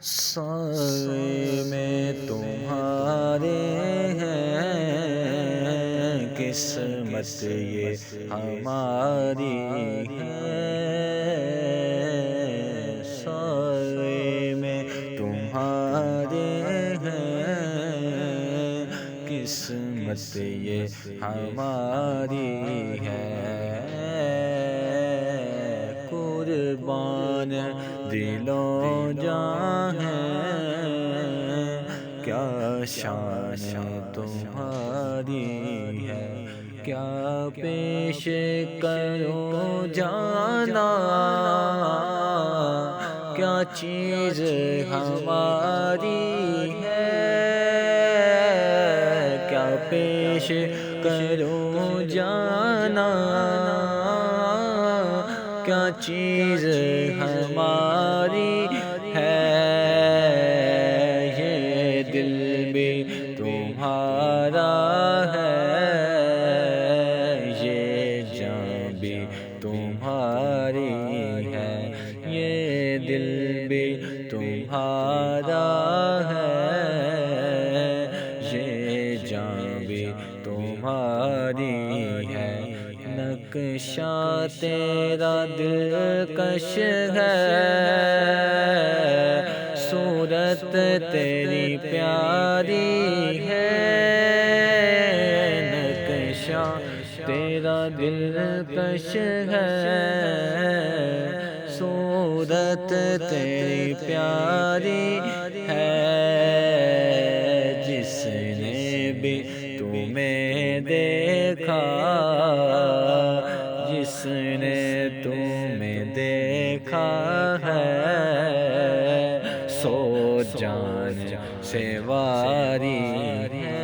سائے میں تمہارے ہیں، قسمت یہ ہماری ہے۔ سائے میں تمہارے ہیں، قسمت یہ ہماری ہے۔ قربان دل و جاں ہے، کیا شان تمہاری ہے۔ کیا پیش کرو جانا، کیا چیز ہماری ہے۔ کیا پیش کرو جانا، کیا چیز ہماری ہے۔ یہ دل بھی تمہارا ہے، یہ جاں بھی تمہاری ہے۔ یہ دل بھی تمہارا ہے، یہ جاں بھی تمہاری ہے۔ نقشہ تیرا دلکش ہے، صورت تیری پیاری ہے۔ نقشہ تیرا دلکش ہے، صورت تیری پیاری ہے۔ جس نے بھی تمہیں دیکھا، جس نے تمہیں دیکھا ہے، سو جان سے واری ہے۔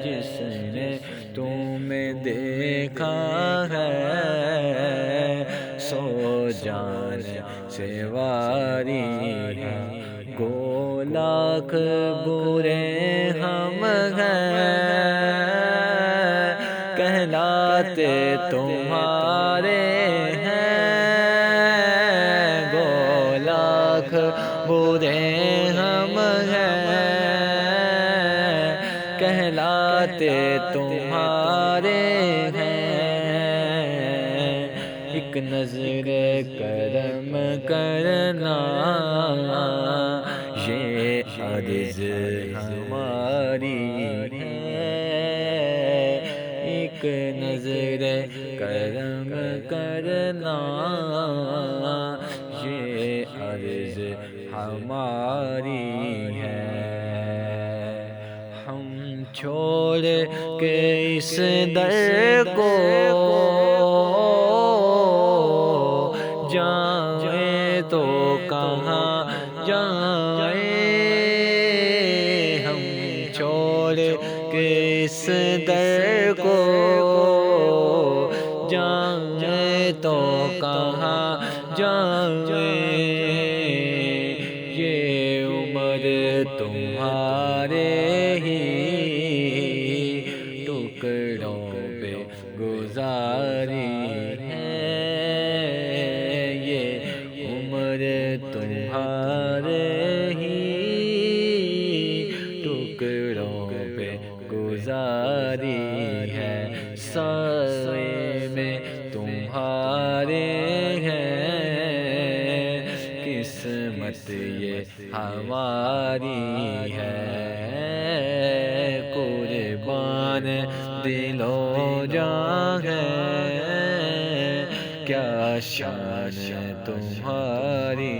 جس نے تمہیں دیکھا ہے، سو جان سے واری ہے۔ گو لاکھ برے ہم ہیں، کہلاتے تمہارے ہیں۔ گو لاکھ برے ہم ہیں، کہلاتے تمہارے ہیں۔ ایک نظر کرم کرنا، یہ عرض ہماری ہے۔ ایک نظر کرم کرنا، یہ عرض ہماری ہے۔ ہم چھوڑ کے اس در کو جائیں تو کہاں جائیں۔ ہم چھوڑ کے اس در کو جائیں تو کہاں جائیں۔ یہ عمر تمہارے ہی ٹکڑوں پہ گزاری ہے۔ یہ عمر تمہارے ہی ٹکڑوں پہ گزاری ہے۔ سائے میں تمہارے ہیں، قسمت یہ ہماری ہے۔ قربان دل و جاں ہے، کیا شان تمہاری